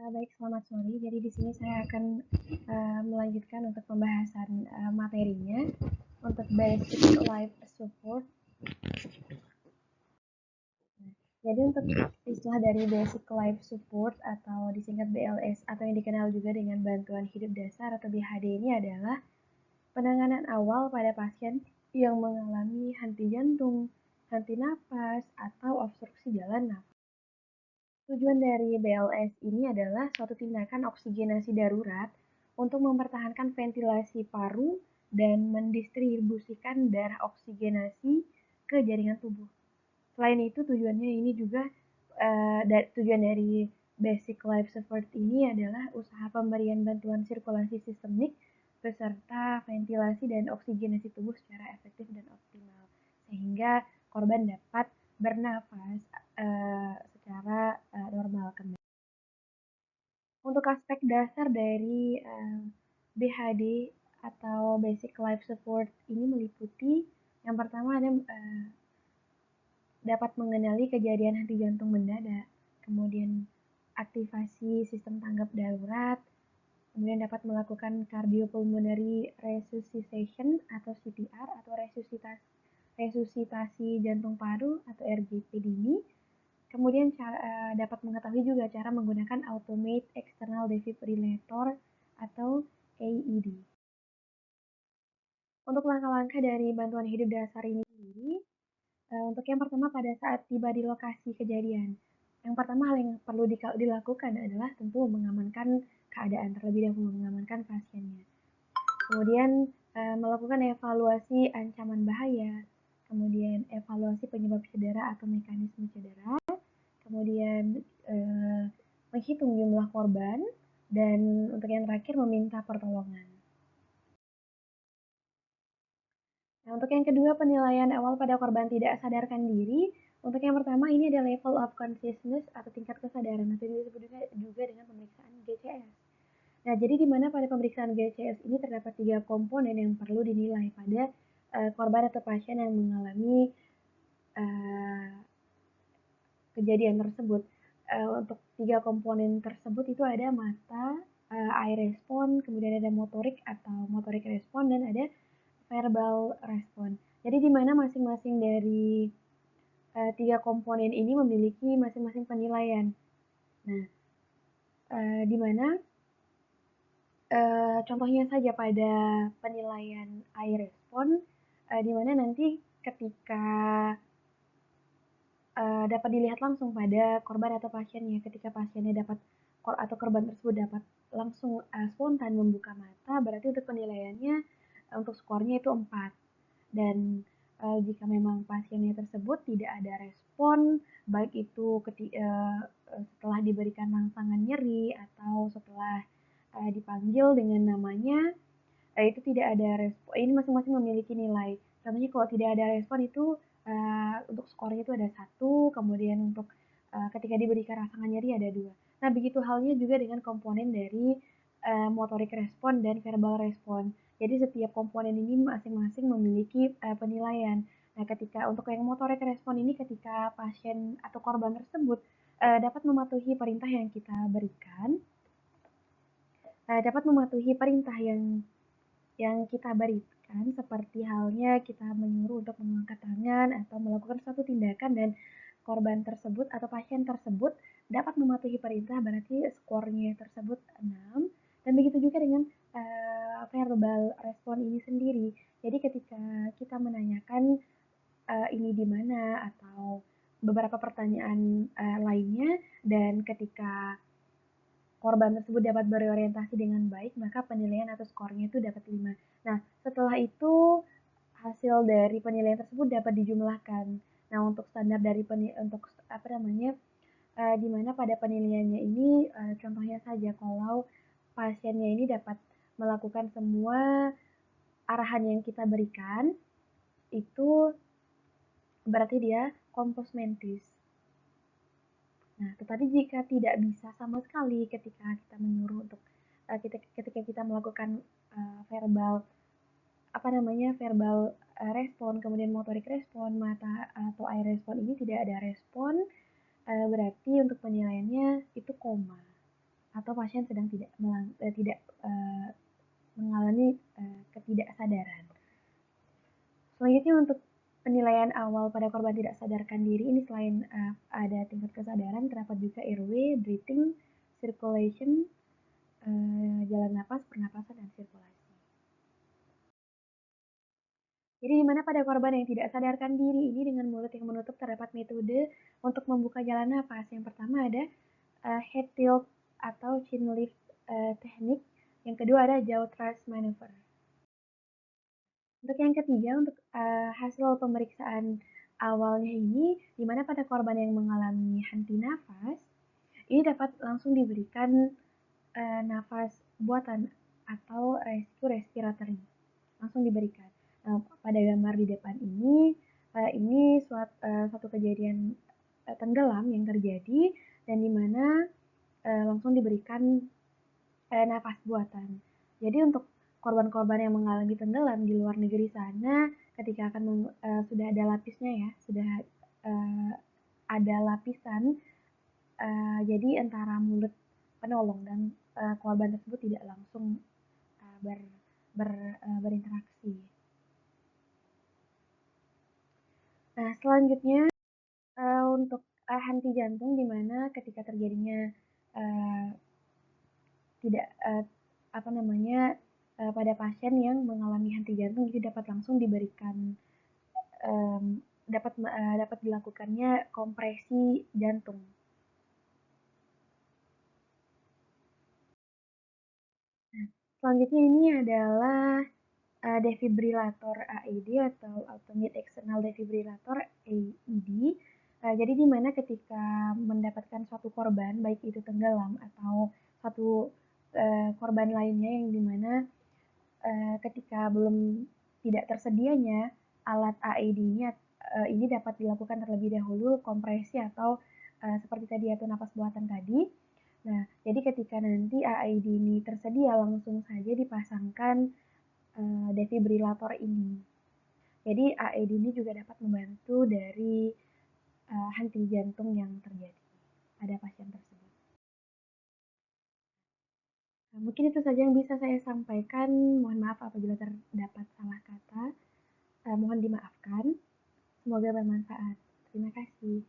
Baik, selamat sore. Jadi di sini saya akan melanjutkan untuk pembahasan materinya untuk basic life support. Jadi untuk istilah dari basic life support atau disingkat BLS atau yang dikenal juga dengan bantuan hidup dasar atau BHD ini adalah penanganan awal pada pasien yang mengalami henti jantung, henti napas, atau obstruksi jalan nafas. Tujuan dari BLS ini adalah suatu tindakan oksigenasi darurat untuk mempertahankan ventilasi paru dan mendistribusikan darah oksigenasi ke jaringan tubuh. Selain itu, tujuannya ini juga tujuan dari basic life support ini adalah usaha pemberian bantuan sirkulasi sistemik beserta ventilasi dan oksigenasi tubuh secara efektif dan optimal sehingga korban dapat bernafas secara normal kembali. Untuk aspek dasar dari BHD atau Basic Life Support ini meliputi yang pertama ada dapat mengenali kejadian henti jantung mendadak, kemudian aktivasi sistem tanggap darurat, kemudian dapat melakukan cardiopulmonary resuscitation atau CPR atau resusitasi jantung paru atau RJP dini. Kemudian dapat mengetahui juga cara menggunakan Automate External Defibrillator atau AED. Untuk langkah-langkah dari bantuan hidup dasar ini sendiri, untuk yang pertama pada saat tiba di lokasi kejadian, yang pertama hal yang perlu dilakukan adalah tentu mengamankan keadaan terlebih dahulu, mengamankan pasiennya. Kemudian melakukan evaluasi ancaman bahaya, kemudian evaluasi penyebab cedera atau mekanisme cedera, kemudian menghitung jumlah korban, dan untuk yang terakhir meminta pertolongan. Nah, untuk yang kedua penilaian awal pada korban tidak sadarkan diri. Untuk yang pertama ini ada level of consciousness atau tingkat kesadaran atau disebut juga dengan pemeriksaan GCS. Nah, jadi di mana pada pemeriksaan GCS ini terdapat 3 komponen yang perlu dinilai pada korban atau pasien yang mengalami kejadian tersebut. Untuk 3 komponen tersebut itu ada mata, eye respon, kemudian ada motorik atau motorik respon, dan ada verbal respon. Jadi di mana masing-masing dari 3 komponen ini memiliki masing-masing penilaian. Nah, di mana contohnya saja pada penilaian eye respon, di mana nanti ketika dapat dilihat langsung pada korban atau pasiennya, ketika pasiennya dapat atau korban tersebut dapat langsung spontan membuka mata, berarti untuk penilaiannya untuk skornya itu 4. Dan jika memang pasiennya tersebut tidak ada respon, baik itu setelah diberikan rangsangan nyeri atau setelah dipanggil dengan namanya, itu tidak ada respon. Ini masing-masing memiliki nilai. Contohnya kalau tidak ada respon itu untuk skornya itu ada 1, kemudian untuk ketika diberikan rangsangan nyeri ada 2. Nah, begitu halnya juga dengan komponen dari motorik respon dan verbal respon. Jadi setiap komponen ini masing-masing memiliki penilaian. Nah, ketika untuk yang motorik respon ini ketika pasien atau korban tersebut dapat mematuhi perintah yang kita berikan, dapat mematuhi perintah yang kita berikan, seperti halnya kita menyuruh untuk mengangkat tangan atau melakukan suatu tindakan dan korban tersebut atau pasien tersebut dapat mematuhi perintah, berarti skornya tersebut 6. Dan begitu juga dengan verbal respon ini sendiri. Jadi ketika kita menanyakan ini di mana atau beberapa pertanyaan lainnya, dan ketika korban tersebut dapat berorientasi dengan baik, maka penilaian atau skornya itu dapat 5. Nah, setelah itu hasil dari penilaian tersebut dapat dijumlahkan. Nah, untuk standar dari untuk apa namanya, di mana pada penilaiannya ini contohnya saja kalau pasiennya ini dapat melakukan semua arahan yang kita berikan, itu berarti dia kompos mentis. Nah, tetapi jika tidak bisa sama sekali ketika kita menyuruh untuk ketika kita melakukan verbal respon, kemudian motorik respon, mata atau eye respon ini tidak ada respon, berarti untuk penilaiannya itu koma atau pasien sedang tidak mengalami ketidaksadaran. Selanjutnya untuk penilaian awal pada korban tidak sadarkan diri ini selain ada tingkat kesadaran, terdapat juga airway, breathing, circulation, jalan napas, pernapasan, dan sirkulasi. Jadi di mana pada korban yang tidak sadarkan diri ini dengan mulut yang menutup terdapat metode untuk membuka jalan napas. Yang pertama ada head tilt atau chin lift teknik. Yang kedua ada jaw thrust maneuver. Untuk yang ketiga, untuk hasil pemeriksaan awalnya ini, di mana pada korban yang mengalami henti nafas, ini dapat langsung diberikan nafas buatan atau rescue respiratory, langsung diberikan. Nah, pada gambar di depan ini suatu kejadian tenggelam yang terjadi dan di mana langsung diberikan nafas buatan. Jadi untuk korban-korban yang mengalami tenggelam di luar negeri sana, ketika sudah ada lapisnya ya, sudah uh, ada lapisan, jadi antara mulut penolong dan korban tersebut tidak langsung uh, ber, berinteraksi. Nah, selanjutnya untuk henti jantung di mana ketika terjadinya uh, tidak apa namanya pada pasien yang mengalami henti jantung itu dapat langsung diberikan um, dapat dilakukannya kompresi jantung. Nah, selanjutnya ini adalah defibrilator AED atau Alternate External Defibrillator AED. Jadi di mana ketika mendapatkan suatu korban, baik itu tenggelam atau satu korban lainnya yang dimana ketika belum tidak tersedianya alat AED ini dapat dilakukan terlebih dahulu kompresi atau seperti tadi atau napas buatan tadi. Nah, jadi ketika nanti AED ini tersedia langsung saja dipasangkan defibrilator ini. Jadi AED ini juga dapat membantu dari henti jantung yang terjadi pada pasien tersebut. Nah, mungkin itu saja yang bisa saya sampaikan. Mohon maaf apabila terdapat salah kata. Mohon dimaafkan. Semoga bermanfaat. Terima kasih.